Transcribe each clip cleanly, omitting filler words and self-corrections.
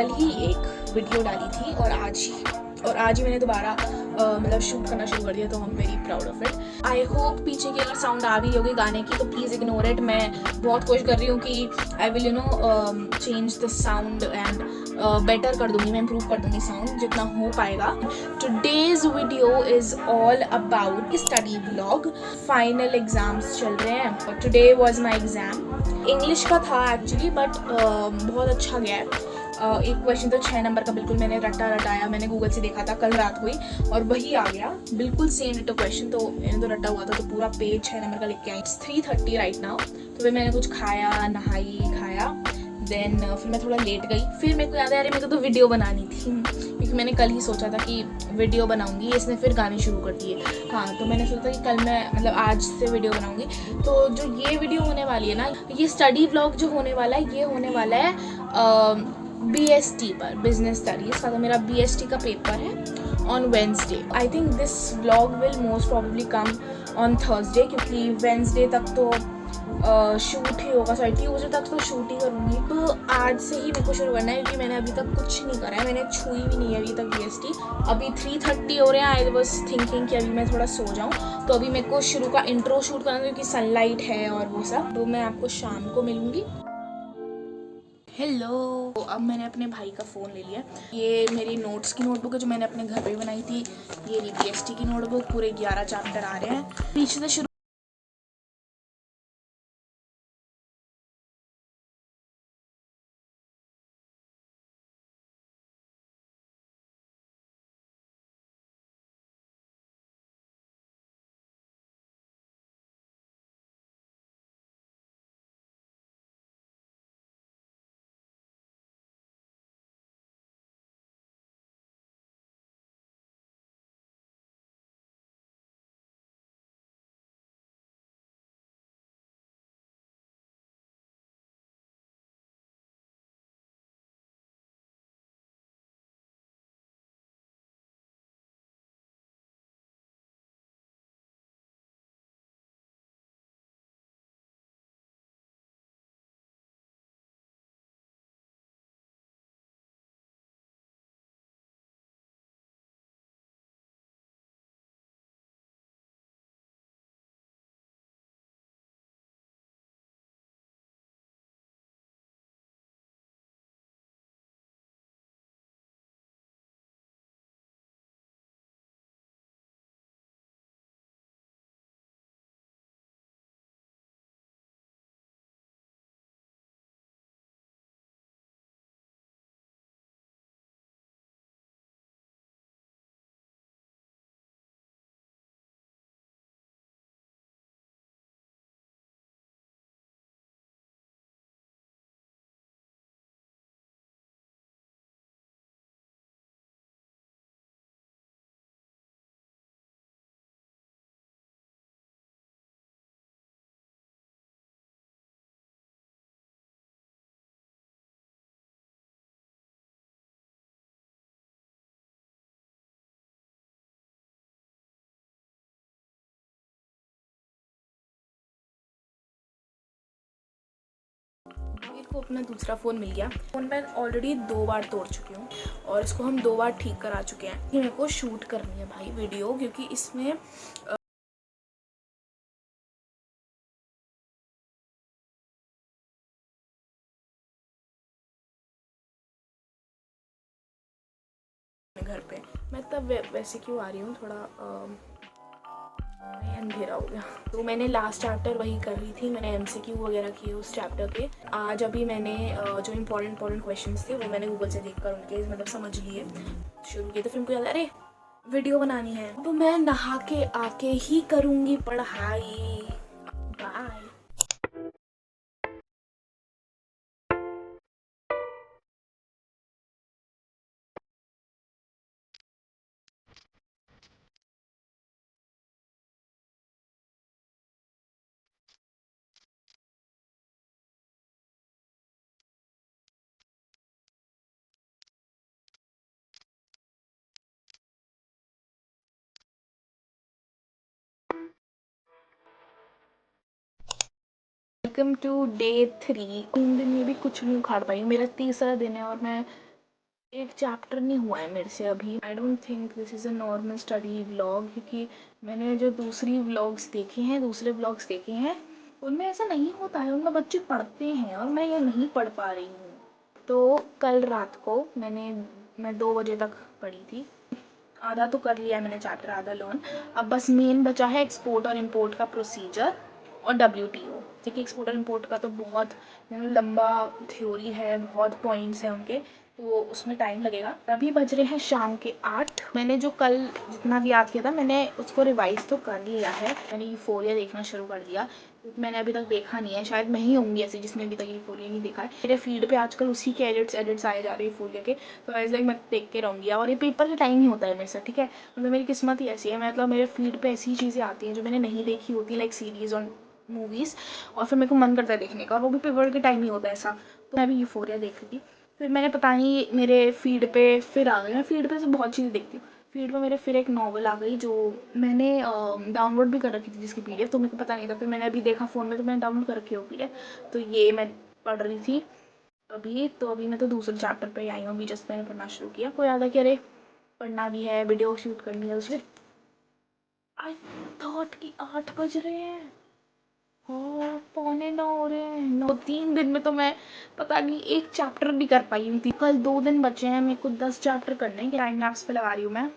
कल ही एक वीडियो डाली थी और आज ही मैंने दोबारा मतलब शूट करना शुरू कर दिया, तो I am very proud of it. I hope पीछे की अगर साउंड आ भी होगी गाने की तो प्लीज़ इग्नोर इट। मैं बहुत कोशिश कर रही हूँ कि I will change the sound and better कर दूंगी, मैं इम्प्रूव कर दूंगी साउंड जितना हो पाएगा। Today's video is all about study vlog. Final exams चल रहे हैं। Today was my exam, English का था एक्चुअली, बट बहुत अच्छा गया है। एक क्वेश्चन तो 6 नंबर का बिल्कुल मैंने रटाया, मैंने गूगल से देखा था कल रात को ही और वही आ गया बिल्कुल सेम डिटो क्वेश्चन। तो मैंने तो रटा हुआ था तो पूरा पेज 6 नंबर का लिख के आई। 3:30 राइट नाउ। तो फिर मैंने कुछ खाया, नहाई, खाया, देन फिर मैं थोड़ा लेट गई। फिर मेरे को याद है, अरे मेरे को तो वीडियो बनानी थी क्योंकि मैंने कल ही सोचा था कि वीडियो बनाऊंगी। इसने फिर गाने शुरू कर दिए। हाँ, तो मैंने सोचा कि कल मैं मतलब आज से वीडियो बनाऊंगी। तो जो ये वीडियो होने वाली है ना, ये स्टडी व्लॉग जो होने वाला है, ये होने वाला है BST पर, बिजनेस स्टडीज़ का। तो मेरा BST का पेपर है on Wednesday. I think this vlog will most probably come on Thursday, क्योंकि वेंसडे तक तो शूट ही होगा। सॉरी, ट्यूजडे तक तो शूट ही करूँगी। तो आज से ही मेरे को शुरू करना है क्योंकि मैंने अभी तक कुछ नहीं करा है, मैंने छुई भी नहीं है अभी तक BST। अभी 3:30 हो रहे हैं। आई वॉज थिंकिंग कि अभी मैं थोड़ा सो जाऊँ। तो अभी मेरे को शुरू का इंट्रो शूट करना है क्योंकि सनलाइट है और वो सब। तो मैं आपको शाम को मिलूँगी। हेलो। तो अब मैंने अपने भाई का फ़ोन ले लिया। ये मेरी नोट्स की नोटबुक है जो मैंने अपने घर पे बनाई थी। ये रही BST की नोटबुक, पूरे 11 चैप्टर आ रहे हैं। पीछे से शुरू मेरे को अपना दूसरा फ़ोन मिल गया। फ़ोन मैं ऑलरेडी 2 बार तोड़ चुकी हूँ और इसको हम 2 बार ठीक करा चुके हैं। कि मेरे को शूट करनी है भाई वीडियो, क्योंकि इसमें घर पे मैं तब वैसे क्यों आ रही हूँ, थोड़ा अंधेरा हो गया। तो मैंने लास्ट चैप्टर वही कर रही थी, मैंने MCQ वगैरह किए उस चैप्टर के। आज अभी मैंने जो इम्पोर्टेंट क्वेश्चंस थे वो मैंने गूगल से देखकर उनके मतलब समझ लिए, शुरू किए। तो फिर मुझे याद, अरे वीडियो बनानी है, तो मैं नहा के आके ही करूँगी पढ़ाई। बाय। Welcome to day 3। 3 दिन में भी कुछ नहीं उखाड़ पाई। मेरा तीसरा दिन है और मैं एक चैप्टर नहीं हुआ है मेरे से अभी। I don't think this is a normal study vlog, क्योंकि मैंने जो दूसरे व्लॉग्स देखे हैं उनमें ऐसा नहीं होता है, उनमें बच्चे पढ़ते हैं और मैं ये नहीं पढ़ पा रही हूँ। तो कल रात को मैं 2 बजे तक पढ़ी थी। आधा तो कर लिया मैंने चैप्टर, आधा लर्न। अब बस मेन बचा है एक्सपोर्ट और इम्पोर्ट का प्रोसीजर और WTO। देखिए एक्सपोर्ट और इम्पोर्ट का तो बहुत लंबा थ्योरी है, बहुत पॉइंट्स हैं उनके, तो उसमें टाइम लगेगा। अभी बज रहे हैं शाम के 8। मैंने जो कल जितना भी याद किया था मैंने उसको रिवाइज तो कर लिया है। मैंने यूफोरिया देखना शुरू कर दिया, मैंने अभी तक देखा नहीं है। शायद मैं ही होंगी ऐसी जिसने अभी तक यूफोरिया नहीं देखा है। मेरे फीड पे आजकल उसी के एडिट्स आए जा रहे हैं यूफोरिया के, तो ऐसे मैं देख के रहूँगी। और ये पेपर का टाइम ही होता है मेरे साथ, ठीक है। मतलब मेरी किस्मत ही ऐसी है, मतलब मेरे फीड पे ऐसी चीज़ें आती हैं जो मैंने नहीं देखी होती, लाइक सीरीज़ और मूवीज़, और फिर मेरे को मन करता है देखने का, और वो भी पेपर के टाइम ही होता है ऐसा। तो मैं भी यूफोरिया देख रही थी, फिर मैंने पता नहीं मेरे फीड पे फिर आ गई। मैं फीड पे से बहुत चीज़ें देखती हूँ। फीड पे मेरे फिर एक नॉवल आ गई जो मैंने डाउनलोड भी कर रखी थी, जिसकी PDF, तो मेरे को पता नहीं था। फिर मैंने अभी देखा फ़ोन में, तो मैंने डाउनलोड कर रखी हो PDF, तो ये मैं पढ़ रही थी अभी। तो अभी मैं तो दूसरे चैप्टर पे आई हूँ, अभी जस्ट मैंने पढ़ना शुरू किया। कोई याद है कि अरे पढ़ना भी है, वीडियो शूट करनी है उसमें। आई थॉट कि 8 बज रहे हैं, हाँ 8:45 हो रहे हैं। 3 दिन में तो मैं पता नहीं एक चैप्टर भी कर पाई हुई थी। कल 2 दिन बचे हैं, मेरे को 10 चैप्टर करने हैं। टाइम लैप्स पे लगा रही हूँ मैं।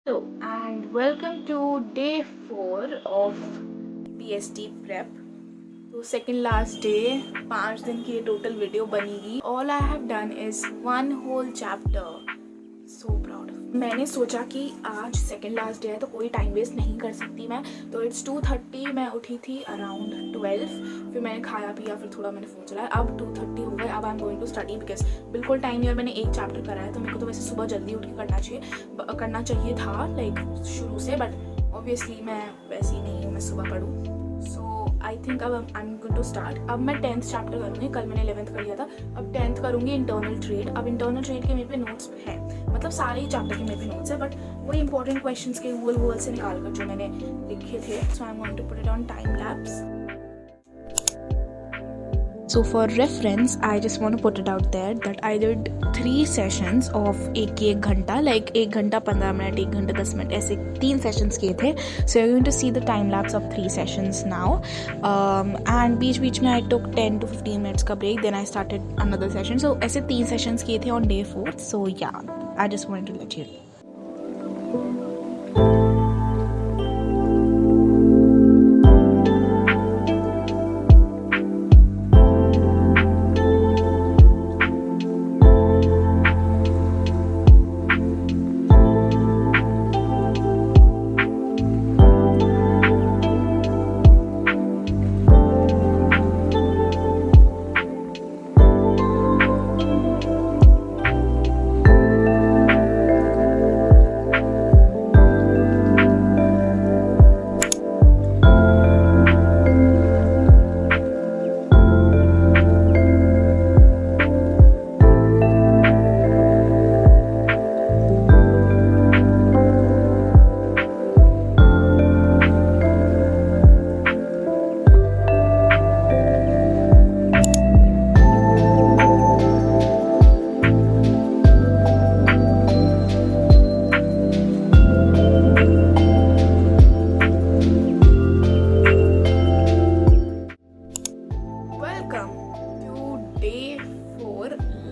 Hello and welcome to day 4 of PST prep. तो सेकेंड लास्ट डे, 5 दिन की ये टोटल वीडियो बनेगी। All I have done is 1 whole chapter. So proud. मैंने सोचा कि आज सेकेंड लास्ट डे है तो कोई टाइम वेस्ट नहीं कर सकती मैं, तो इट्स 2:30। मैं उठी थी अराउंड 12, फिर मैंने खाया पिया, फिर थोड़ा मैंने फ़ोन चलाया। अब 2:30 हो गए, अब I am going to study because बिल्कुल टाइम नहीं, और मैंने एक चैप्टर करा है, तो मेरे को तो वैसे सुबह जल्दी उठ के करना चाहिए था लाइक शुरू से, बट ऑब्वियसली मैं वैसी नहीं हूँ मैं सुबह पढ़ूँ। सो आई थिंक अब I am going to start. अब मैं 10th चैप्टर करूँगी, कल मैंने 11th कर लिया था, अब 10th करूँगी इंटरनल ट्रेड। अब इंटरनल ट्रेड के मेरे पे नोट्स हैं, मतलब सारे ही चैप्टर के मेरे पे नोट्स है, बट वही इंपॉर्टेंट क्वेश्चंस के गूगल से निकाल कर जो मैंने लिखे थे। So I am going to put it on time lapse. So for reference, I just want to put it out there that I did 3 sessions of एक घंटा, like 1 घंटा 15 मिनट, 1 घंटा 10 मिनट, ऐसे 3 सेशंस किए थे। So you're going to see the time lapse of 3 sessions now. And बीच में I took 10 to 15 minutes का break, then I started another session. So ऐसे 3 sessions किए थे on day 4th. So yeah, I just wanted to let you know.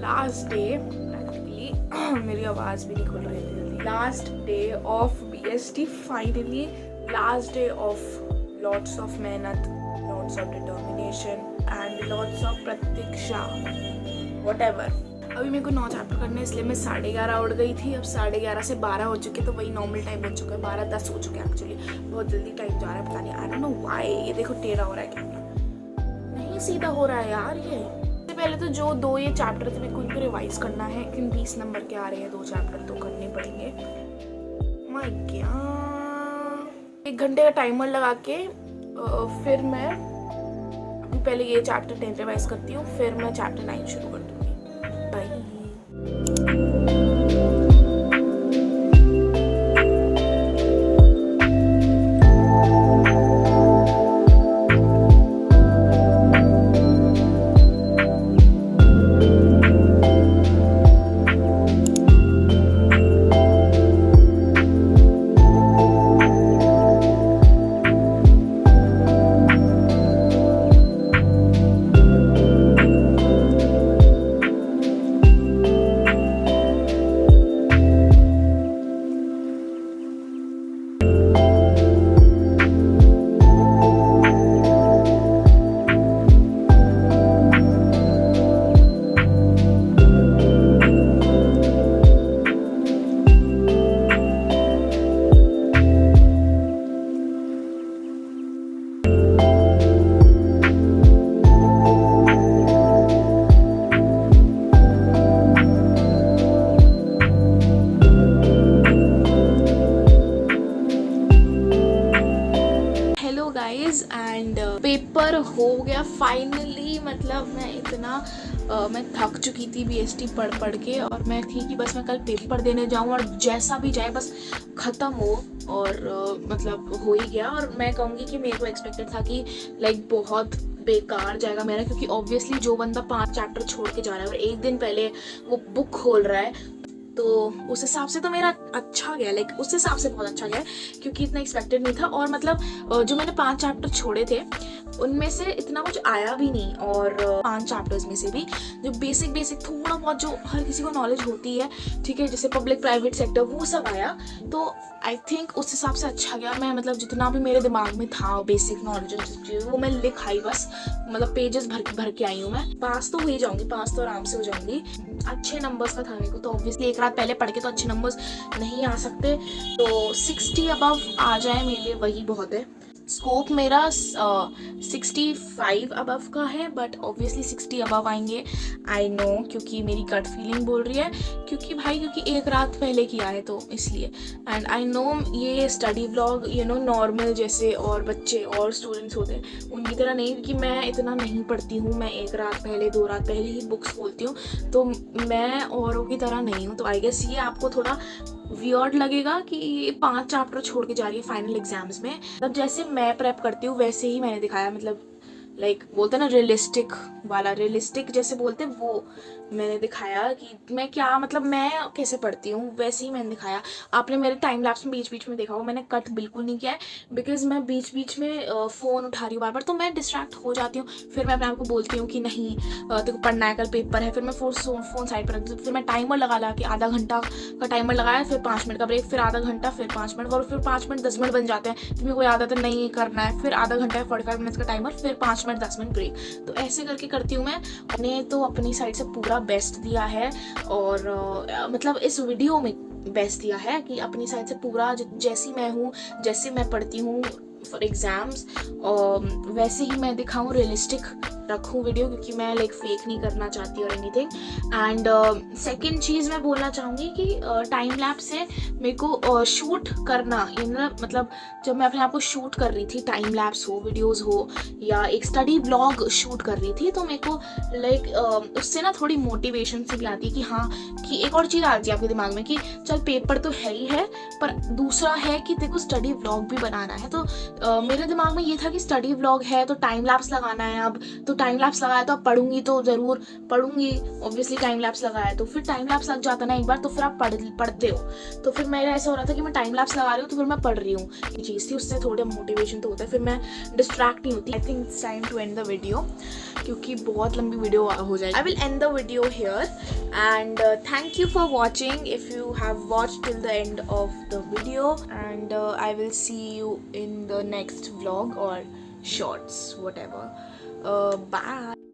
Last day practically मेरी आवाज़ भी नहीं खुल रही थी। Last day of BST, finally last day of lots of मेहनत, lots of determination and lots of प्रतीक्षा, whatever. अभी मेरे को 9 चैप्टर करने, इसलिए मैं 11:30 उठ गई थी। अब 11:30 से 12 हो चुके, तो वही नॉर्मल टाइम बन चुका है, 12:10 हो चुके हैं एक्चुअली। बहुत जल्दी टाइम जा रहा है, पता नहीं, आई डोंट नो व्हाई। ये देखो टेढ़ा हो रहा है कैमरा, नहीं सीधा हो रहा है यार। ये सबसे पहले तो जो 2 ये चैप्टर थे मेरे को इनको रिवाइज करना है, लेकिन 20 नंबर के आ रहे हैं 2 चैप्टर, तो करने पड़ेंगे। माय गॉड, 1 घंटे का टाइमर लगा के फिर मैं अभी पहले ये चैप्टर 10 रिवाइज करती हूँ, फिर मैं चैप्टर 9 शुरू कर दूँगी। बाय। एंड पेपर हो गया फाइनली। मतलब मैं इतना मैं थक चुकी थी BST पढ़ के, और मैं थी कि बस मैं कल पेपर देने जाऊं और जैसा भी जाए बस ख़त्म हो, और मतलब हो ही गया। और मैं कहूँगी कि मेरे को एक्सपेक्टेड था कि लाइक बहुत बेकार जाएगा मेरा, क्योंकि ऑब्वियसली जो बंदा 5 चैप्टर छोड़ के जा रहा है और 1 दिन पहले वो बुक खोल रहा है, तो उस हिसाब से तो मेरा अच्छा गया, लाइक उस हिसाब से बहुत अच्छा गया, क्योंकि इतना एक्सपेक्टेड नहीं था। और मतलब जो मैंने 5 चैप्टर छोड़े थे उनमें से इतना कुछ आया भी नहीं, और 5 चैप्टर्स में से भी जो बेसिक थोड़ा बहुत जो हर किसी को नॉलेज होती है, ठीक है, जैसे पब्लिक प्राइवेट सेक्टर, वो सब आया। तो आई थिंक उस हिसाब से अच्छा गया। मैं मतलब जितना भी मेरे दिमाग में था बेसिक नॉलेज वो मैं लिख आई, बस मतलब पेजेस भर के आई हूँ। मैं पास तो हो ही जाऊँगी, पास तो आराम से हो जाऊँगी। अच्छे नंबर्स का था मेरे को, तो ऑब्वियसली एक रात पहले पढ़ के तो अच्छे नंबर्स नहीं आ सकते, तो 60 अबव आ जाए मेरे लिए वही बहुत है। स्कोप मेरा 65 अबव का है, बट ऑब्वियसली 60 अबव आएंगे, आई नो, क्योंकि मेरी गट फीलिंग बोल रही है, क्योंकि एक रात पहले किया है तो इसलिए। एंड आई नो ये स्टडी ब्लॉग नॉर्मल जैसे और बच्चे और स्टूडेंट्स होते हैं उनकी तरह नहीं, क्योंकि मैं इतना नहीं पढ़ती हूँ, मैं एक रात पहले 2 रात पहले ही बुक्स खोलती हूँ, तो मैं औरों की तरह नहीं हूँ। तो आई गेस ये आपको थोड़ा वियर्ड लगेगा कि 5 चैप्टर छोड़ के जा रही है फाइनल एग्जाम्स में। मतलब जैसे मैं प्रेप करती हूँ वैसे ही मैंने दिखाया, मतलब लाइक बोलते हैं ना रियलिस्टिक वाला, रियलिस्टिक जैसे बोलते हैं वो मैंने दिखाया कि मैं क्या, मतलब मैं कैसे पढ़ती हूँ वैसे ही मैंने दिखाया। आपने मेरे टाइम लैप्स में बीच बीच में देखा होगा, मैंने कट बिल्कुल नहीं किया है, बिकॉज मैं बीच बीच में फ़ोन उठा रही हूँ बार बार, तो मैं डिस्ट्रैक्ट हो जाती हूँ। फिर मैं अपने आप को बोलती हूँ कि नहीं तेरे को पढ़ना है, कल पेपर है, फिर मैं फ़ोन साइड पर रख देती हूँ। फिर मैं टाइमर लगा के आधा घंटा का टाइमर लगाया, फिर 5 मिनट का ब्रेक, फिर आधा घंटा, फिर 5 मिनट, और फिर 5 मिनट 10 मिनट बन जाते हैं, फिर मेरे को याद आता है नहीं करना है, फिर आधा घंटा 45 मिनट्स का टाइमर, फिर 5 मिनट 10 मिनट ब्रेक। तो ऐसे करके करती हूँ मैंने तो अपनी साइड से पूरा बेस्ट दिया है, और मतलब इस वीडियो में बेस्ट दिया है कि अपनी साइड से पूरा जैसी मैं हूँ, जैसे मैं पढ़ती हूँ फॉर एग्ज़ाम्स, वैसे ही मैं दिखाऊँ, रियलिस्टिक रखूँ वीडियो, क्योंकि मैं लाइक फेक नहीं करना चाहती और एनीथिंग। एंड सेकंड चीज़ मैं बोलना चाहूँगी कि टाइम लैप्स से मेरे को शूट करना, मतलब जब मैं अपने आप को शूट कर रही थी, टाइम लैप्स हो, वीडियोस हो, या एक स्टडी ब्लॉग शूट कर रही थी, तो मेरे को लाइक उससे ना थोड़ी मोटिवेशन से भी आती है कि हाँ, कि एक और चीज़ आती है आपके दिमाग में कि चल पेपर तो है ही है, पर दूसरा है कि तेरे को स्टडी ब्लॉग भी बनाना है। तो मेरे दिमाग में ये था कि स्टडी ब्लॉग है तो टाइम लैप्स लगाना है, अब तो टाइम लैप्स लगाया तो अब पढ़ूंगी तो ज़रूर पढ़ूंगी, ऑब्वियसली टाइम लैप्स लगाया तो फिर टाइम लैप्स लग जाता ना एक बार, तो फिर आप पढ़ते हो। तो फिर मेरा ऐसा हो रहा था कि मैं टाइम लैप्स लगा रही हूँ तो फिर मैं पढ़ रही हूँ, ये चीज़ थी, उससे थोड़ा मोटिवेशन तो होता है, फिर मैं डिस्ट्रैक्ट नहीं होती। I think it's time to end the video, क्योंकि बहुत लंबी वीडियो हो जाएगी। I will end the video here, and thank you for watching if you have watched till the end of the video, and I will see you in the next vlog or shorts, whatever. Bye.